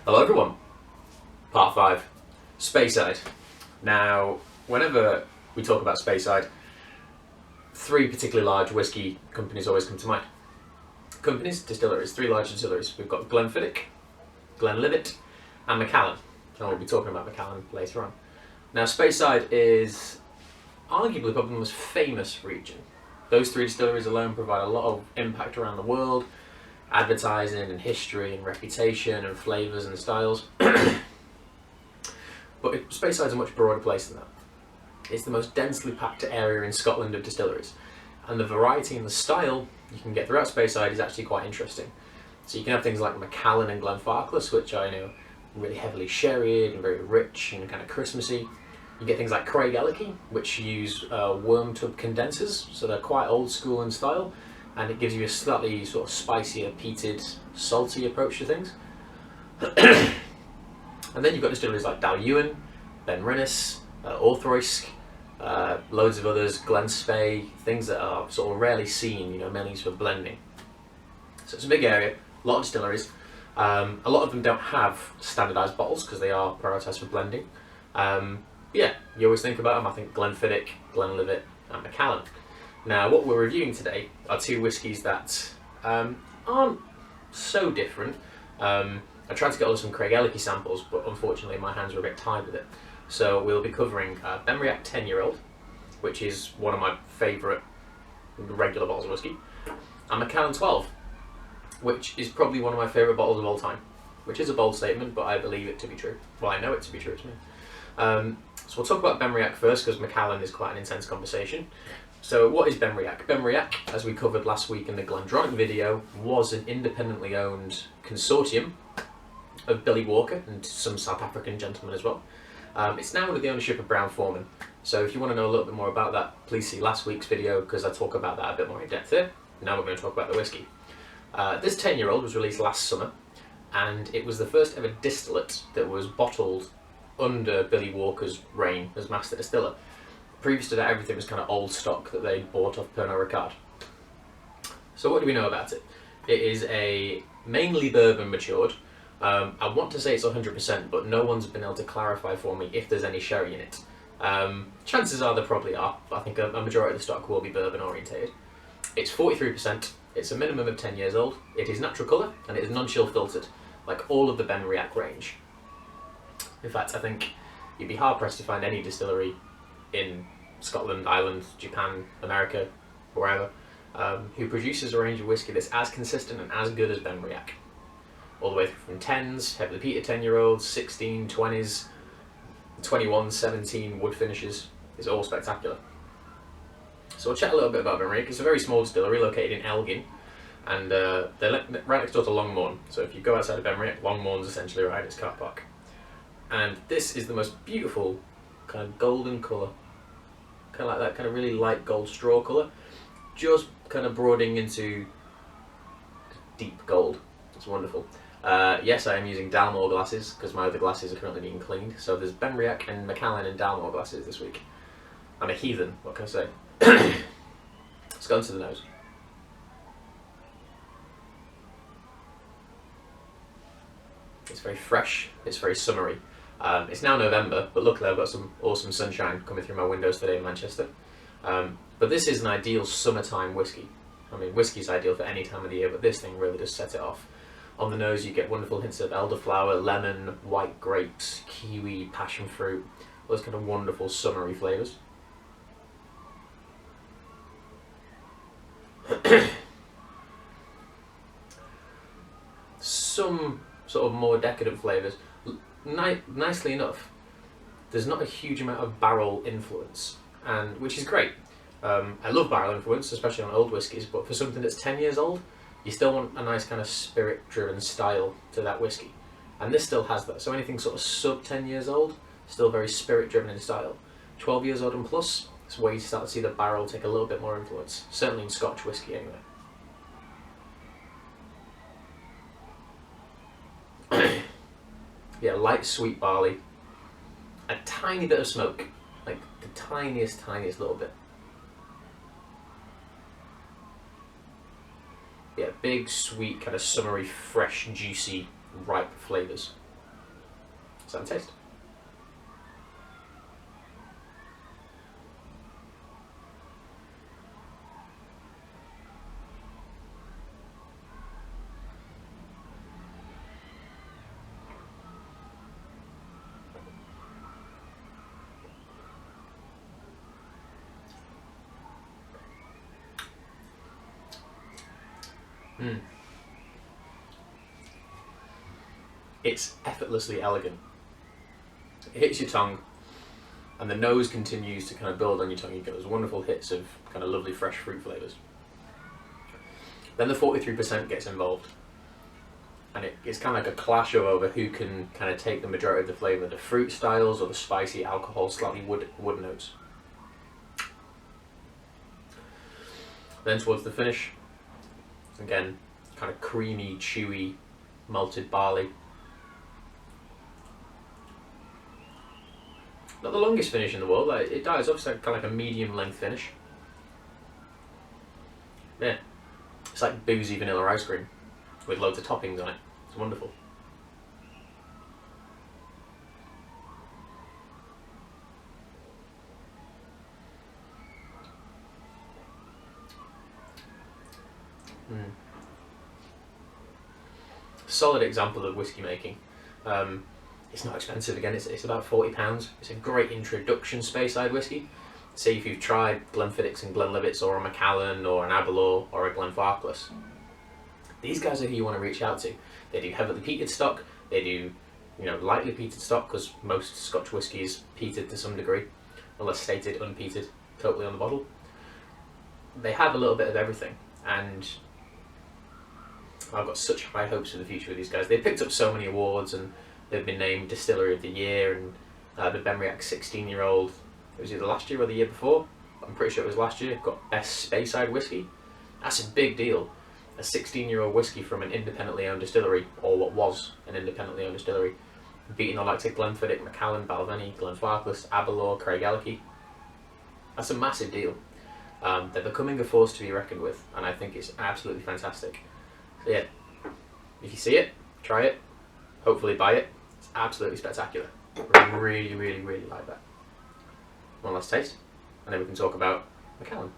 Hello everyone, part 5, Speyside. Now, whenever we talk about Speyside, 3 particularly large whisky companies always come to mind. Distilleries, 3 large distilleries. We've got Glenfiddich, Glenlivet and Macallan. And we'll be talking about Macallan later on. Now, Speyside is arguably probably the most famous region. Those 3 distilleries alone provide a lot of impact around the world, advertising and history and reputation and flavours and styles. But Speyside is a much broader place than that. It's the most densely packed area in Scotland of distilleries, and the variety and the style you can get throughout Speyside is actually quite interesting. So you can have things like Macallan and Glenfarclas, which I know really heavily sherried and very rich and kind of Christmassy. You get things like Craigellachie, which use worm tub condensers, so they're quite old school in style, and it gives you a slightly sort of spicier, peated, salty approach to things. And then you've got distilleries like Dalhousie, BenRiach, Orthroisk, loads of others, Glen Spey, things that are sort of rarely seen, mainly used for blending. So it's a big area, a lot of distilleries. A lot of them don't have standardised bottles because they are prioritised for blending. Yeah, you always think about them. I think Glenfiddich, Glenlivet and Macallan. Now, what we're reviewing today are 2 whiskies that aren't so different. I tried to get hold of some Craigellachie samples, but unfortunately my hands were a bit tied with it. So we'll be covering BenRiach 10-year-old, which is one of my favourite regular bottles of whiskey, and Macallan 12, which is probably one of my favourite bottles of all time, which is a bold statement, but I believe it to be true. Well, I know it to be true, it's me. So we'll talk about BenRiach first, because Macallan is quite an intense conversation. So what is BenRiach? BenRiach, as we covered last week in the Glendronach video, was an independently owned consortium of Billy Walker and some South African gentlemen as well. It's now under the ownership of Brown-Forman. So if you want to know a little bit more about that, please see last week's video, because I talk about that a bit more in depth here. Now we're going to talk about the whiskey. This 10-year-old was released last summer, and it was the first ever distillate that was bottled under Billy Walker's reign as master distiller. Previous to that, everything was kind of old stock that they bought off Pernod Ricard. So what do we know about it? It is a mainly bourbon matured. I want to say it's 100%, but no one's been able to clarify for me if there's any sherry in it. Chances are there probably are. I think a majority of the stock will be bourbon orientated. It's 43%. It's a minimum of 10 years old. It is natural colour, and it is non-chill filtered, like all of the BenRiach range. In fact, I think you'd be hard-pressed to find any distillery in Scotland, Ireland, Japan, America, wherever, who produces a range of whiskey that's as consistent and as good as BenRiach. All the way from 10s, heavily peated 10-year-olds, 16, 20s, 21, 17 wood finishes. It's all spectacular. So we'll chat a little bit about BenRiach. It's a very small distillery located in Elgin, and they're right next door to Longmorn. So if you go outside of BenRiach, Longmorn's essentially right in its car park. And this is the most beautiful kind of golden colour, kind of like that kind of really light gold straw colour, just kind of broadening into deep gold. It's wonderful. Yes, I am using Dalmore glasses because my other glasses are currently being cleaned. So there's BenRiach and Macallan and Dalmore glasses this week. I'm a heathen, what can I say? Let's go into the nose. It's very fresh, it's very summery. It's now November, but luckily I've got some awesome sunshine coming through my windows today in Manchester. But this is an ideal summertime whiskey. I mean, whiskey's ideal for any time of the year, but this thing really does set it off. On the nose you get wonderful hints of elderflower, lemon, white grapes, kiwi, passion fruit, all those kind of wonderful summery flavours. Some sort of more decadent flavours. Nicely enough, there's not a huge amount of barrel influence, and which is great. I love barrel influence, especially on old whiskies, but for something that's 10 years old, you still want a nice kind of spirit-driven style to that whiskey. And this still has that. So anything sort of sub 10 years old, still very spirit-driven in style. 12 years old and plus, it's where you start to see the barrel take a little bit more influence. Certainly in Scotch whiskey anyway. Yeah, light sweet barley. A tiny bit of smoke. Like the tiniest little bit. Yeah, big, sweet, kind of summery, fresh, juicy, ripe flavours. Let's have a taste. It's effortlessly elegant. It hits your tongue, and the nose continues to kind of build on your tongue. You get those wonderful hits of kind of lovely fresh fruit flavours. Then the 43% gets involved, and it's kind of like a clash over who can kind of take the majority of the flavour, the fruit styles or the spicy alcohol, slightly wood notes. Then towards the finish, again, kind of creamy, chewy, malted barley. Not the longest finish in the world, it dies off, it's kind of like a medium length finish. Yeah, it's like boozy vanilla ice cream with loads of toppings on it. It's wonderful. Solid example of whiskey making. It's not expensive again, it's about £40. It's a great introduction Speyside whiskey. Say if you've tried Glenfiddich's and Glenlivet's or a Macallan or an Aberlour or a Glenfarclas. These guys are who you want to reach out to. They do heavily peated stock, they do lightly peated stock, because most Scotch whisky is peated to some degree, unless stated unpeated, totally on the bottle. They have a little bit of everything, and I've got such high hopes for the future with these guys. They picked up so many awards, and they've been named Distillery of the Year, and the BenRiach 16-year-old, it was either last year or the year before, I'm pretty sure it was last year, got Best Speyside Whiskey. That's a big deal. A 16-year-old whiskey from an independently owned distillery, or what was an independently owned distillery, beating the likes of Glenfiddich, Macallan, Balvenie, Glenfarclas, Aberlour, Craigellachie. That's a massive deal. They're becoming a force to be reckoned with, and I think it's absolutely fantastic. So yeah, if you see it, try it, hopefully buy it. It's absolutely spectacular. I really, really, really like that. One last taste, and then we can talk about Macallan.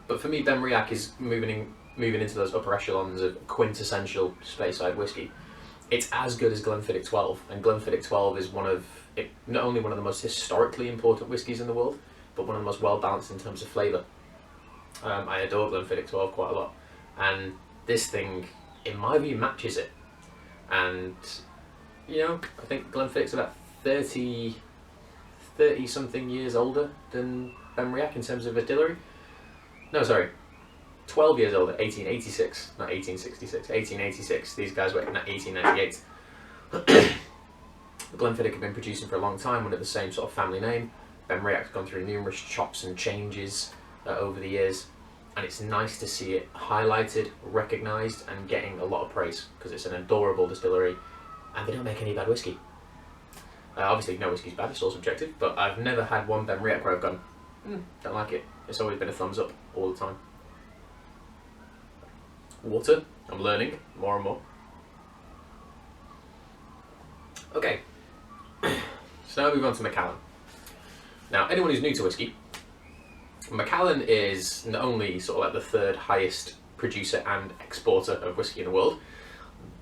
But for me, BenRiach is moving into those upper echelons of quintessential Speyside whiskey. It's as good as Glenfiddich 12, and Glenfiddich 12 is not only one of the most historically important whiskies in the world, but one of the most well balanced in terms of flavour. I adore Glenfiddich 12 quite a lot, and this thing, in my view, matches it. And I think Glenfiddich's about 30 something years older than BenRiach in terms of distillery. No, sorry, 12 years older, 1886, not 1866, 1886. These guys were in 1898. Glenfiddich have been producing for a long time under the same sort of family name. BenRiach's gone through numerous chops and changes over the years, and it's nice to see it highlighted, recognised, and getting a lot of praise, because it's an adorable distillery, and they don't make any bad whiskey. Obviously, no whiskey's bad, it's all subjective, but I've never had one BenRiach where I've gone, don't like it. It's always been a thumbs up all the time. Water, I'm learning more and more. Okay, so now we move on to Macallan. Now, anyone who's new to whiskey, Macallan is not only sort of like the third highest producer and exporter of whiskey in the world,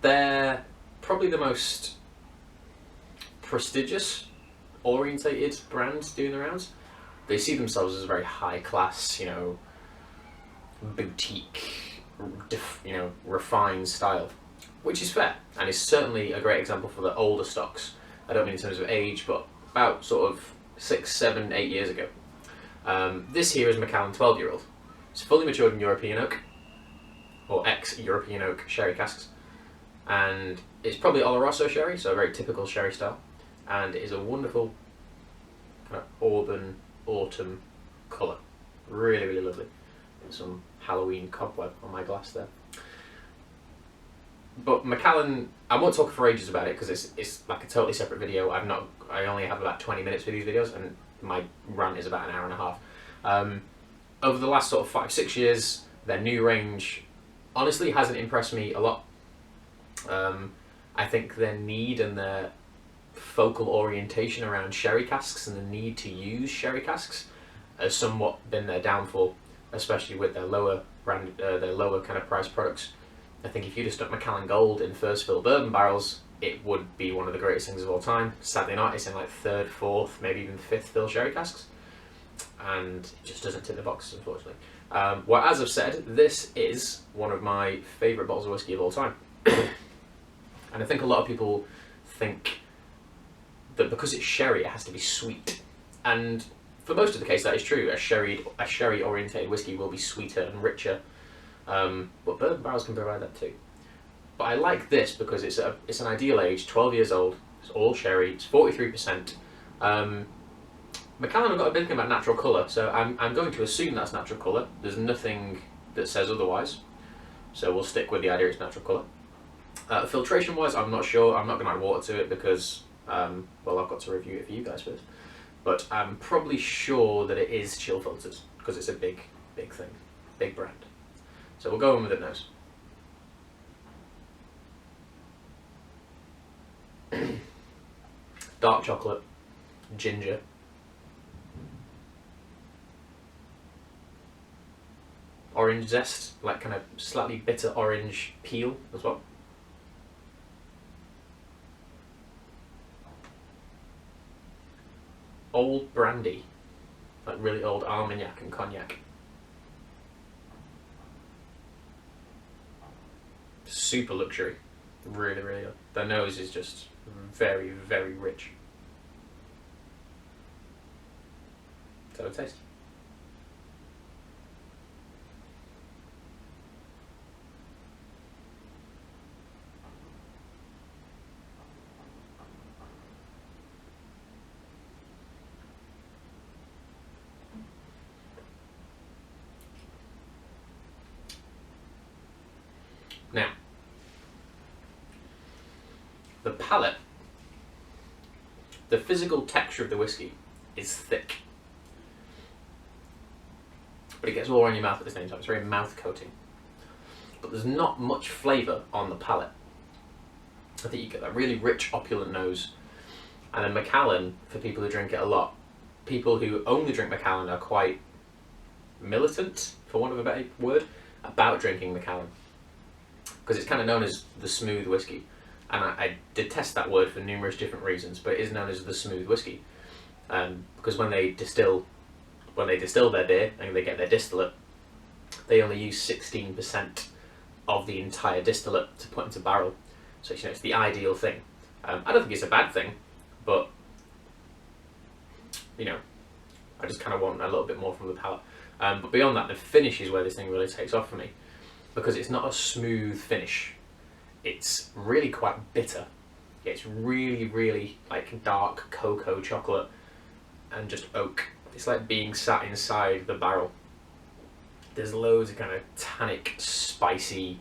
they're probably the most prestigious orientated brand doing the rounds. They see themselves as a very high class, boutique, refined style, which is fair, and is certainly a great example for the older stocks. I don't mean in terms of age, but about sort of 6, 7, 8 years ago. This here is Macallan 12-year-old. It's fully matured in European oak, or ex-European oak sherry casks, and it's probably Oloroso sherry, so a very typical sherry style, and it is a wonderful kind of autumn colour. Really, really lovely. And some Halloween cobweb on my glass there. But Macallan, I won't talk for ages about it because it's like a totally separate video. I only have about 20 minutes for these videos, and my rant is about an hour and a half. Over the last sort of 5-6 years, their new range honestly hasn't impressed me a lot. I think their need and their focal orientation around sherry casks and the need to use sherry casks has somewhat been their downfall, especially with their lower kind of price products. I think if you'd have stuck Macallan Gold in first fill bourbon barrels, it would be one of the greatest things of all time. Sadly not, it's in like third, fourth, maybe even fifth fill sherry casks, and it just doesn't tick the boxes, unfortunately. Well, as I've said, this is one of my favourite bottles of whiskey of all time. And I think a lot of people think that because it's sherry, it has to be sweet. And for most of the case, that is true. A sherry orientated whiskey will be sweeter and richer, but bourbon barrels can provide that too. But I like this because it's an ideal age, 12 years old. It's all sherry. It's 43%. Macallan have got a big thing about natural colour, so I'm going to assume that's natural colour. There's nothing that says otherwise, so we'll stick with the idea it's natural colour. Filtration wise, I'm not sure. I'm not going to add water to it because, well, I've got to review it for you guys first. But I'm probably sure that it is chill filtered because it's a big thing, big brand. So we'll go on with it nose. Dark chocolate, ginger, orange zest, like kind of slightly bitter orange peel as well. Old brandy, like really old Armagnac and cognac. Super luxury, really good. The nose is just very rich. So a taste. Now, the palate, the physical texture of the whiskey is thick, but it gets all around your mouth at the same time. It's very mouth coating, but there's not much flavour on the palate. I think you get that really rich, opulent nose, and then Macallan, for people who drink it a lot, people who only drink Macallan are quite militant, for want of a better word, about drinking Macallan, because it's kind of known as the smooth whiskey, and I detest that word for numerous different reasons, but it is known as the smooth whiskey, because when they distill their beer and they get their distillate, they only use 16% of the entire distillate to put into barrel, so it's the ideal thing. I don't think it's a bad thing, but I just kind of want a little bit more from the palate. But beyond that, the finish is where this thing really takes off for me, because it's not a smooth finish. It's really quite bitter. It's really like dark cocoa chocolate and just oak. It's like being sat inside the barrel. There's loads of kind of tannic, spicy,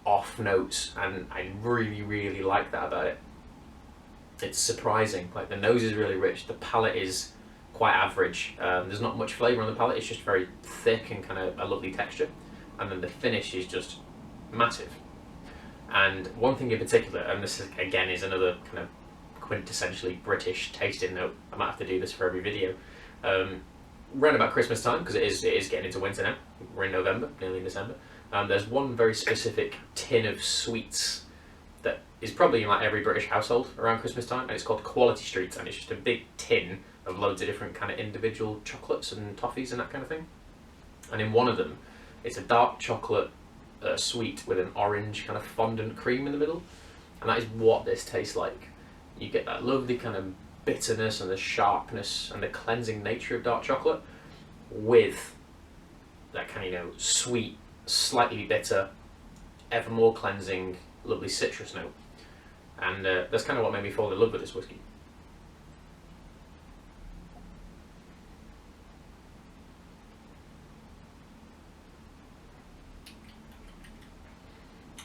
off notes, and I really like that about it. It's surprising. Like, the nose is really rich, the palate is quite average. There's not much flavour on the palate, it's just very thick and kind of a lovely texture. And then the finish is just massive. And one thing in particular, and this again is another kind of quintessentially British tasting note, I might have to do this for every video, around about Christmas time, because it is getting into winter now, we're in November, nearly in December, there's one very specific tin of sweets that is probably in like every British household around Christmas time, and it's called Quality Street, and it's just a big tin of loads of different kind of individual chocolates and toffees and that kind of thing. And in one of them, it's a dark chocolate sweet with an orange kind of fondant cream in the middle, and that is what this tastes like. You get that lovely kind of bitterness and the sharpness and the cleansing nature of dark chocolate with that kind of sweet, slightly bitter, ever more cleansing, lovely citrus note. And that's kind of what made me fall in love with this whiskey.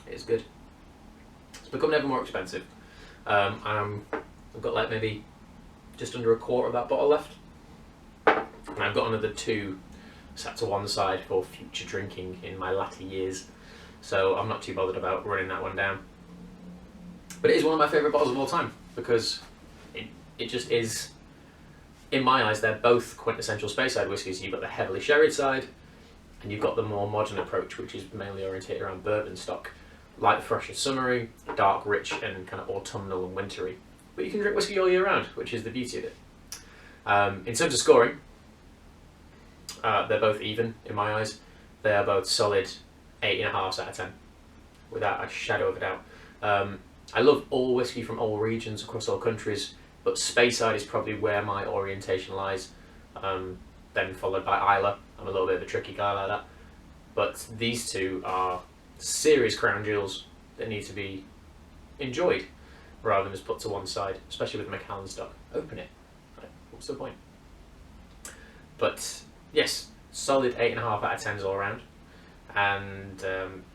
It's good. It's becoming ever more expensive. I've got like maybe just under a quarter of that bottle left, and I've got another 2 sat to one side for future drinking in my latter years. So I'm not too bothered about running that one down. But it is one of my favourite bottles of all time because it just is, in my eyes, they're both quintessential Speyside whiskies. You've got the heavily sherried side and you've got the more modern approach, which is mainly orientated around bourbon stock. Light, fresh and summery, dark, rich and kind of autumnal and wintry. But you can drink whiskey all year round, which is the beauty of it. In terms of scoring, they're both even in my eyes. They are both solid 8.5 out of 10, without a shadow of a doubt. I love all whiskey from all regions across all countries, but Speyside is probably where my orientation lies. Then followed by Islay. I'm a little bit of a tricky guy like that. But these two are serious crown jewels that need to be enjoyed rather than just put to one side, especially with Macallan stock. Open it. Like, what's the point? But yes, solid 8.5 out of 10s all around. And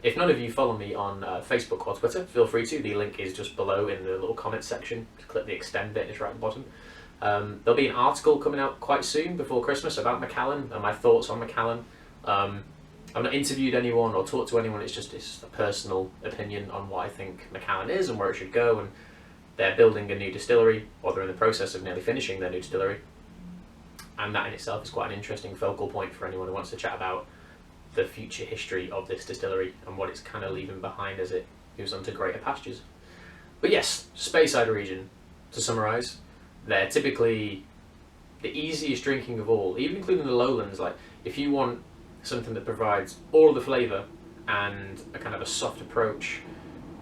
if none of you follow me on Facebook or Twitter, feel free to. The link is just below in the little comment section. Just click the extend bit, it's right at the bottom. There'll be an article coming out quite soon before Christmas about Macallan and my thoughts on Macallan. I've not interviewed anyone or talked to anyone, it's just a personal opinion on what I think Macallan is and where it should go. And they're building a new distillery, or they're in the process of nearly finishing their new distillery. And that in itself is quite an interesting focal point for anyone who wants to chat about the future history of this distillery and what it's kind of leaving behind as it moves on to greater pastures. But yes, Speyside region, to summarise, they're typically the easiest drinking of all, even including the lowlands. Like, if you want something that provides all of the flavour and a kind of a soft approach,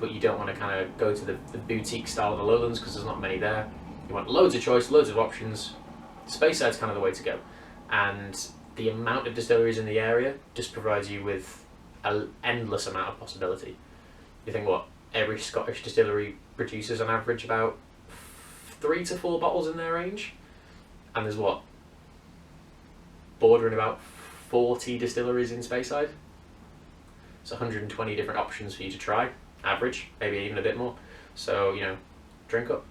but you don't want to kind of go to the boutique style of the lowlands because there's not many there. You want loads of choice, loads of options. Speyside's kind of the way to go. And the amount of distilleries in the area just provides you with an endless amount of possibility. You think, what, every Scottish distillery produces on average about 3 to 4 bottles in their range, and there's what, bordering about 40 distilleries in Speyside. It's 120 different options for you to try, average, maybe even a bit more. So, you know, drink up.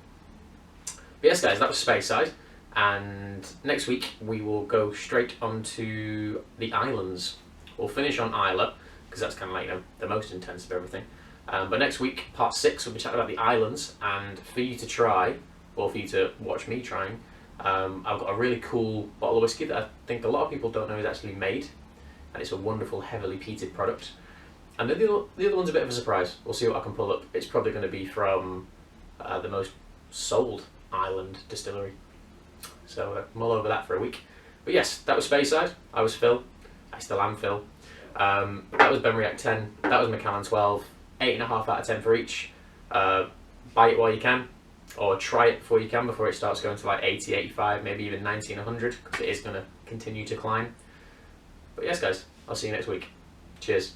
But yes guys, that was Speyside, and next week we will go straight onto the islands. We'll finish on Islay, because that's kind of like, you know, the most intense of everything. But next week, part 6, we'll be chatting about the islands, and for you to try, or for you to watch me trying, I've got a really cool bottle of whiskey that I think a lot of people don't know is actually made, and it's a wonderful heavily peated product. And the other one's a bit of a surprise. We'll see what I can pull up. It's probably going to be from the most sold island distillery. So mull over that for a week. But yes, that was Speyside. I was Phil. I still am Phil. That was BenRiach 10. That was Macallan 12. 8.5 out of 10 for each. Buy it while you can, or try it before you can, before it starts going to like 80, 85, maybe even 90 and 100, because it is going to continue to climb. But yes guys, I'll see you next week. Cheers.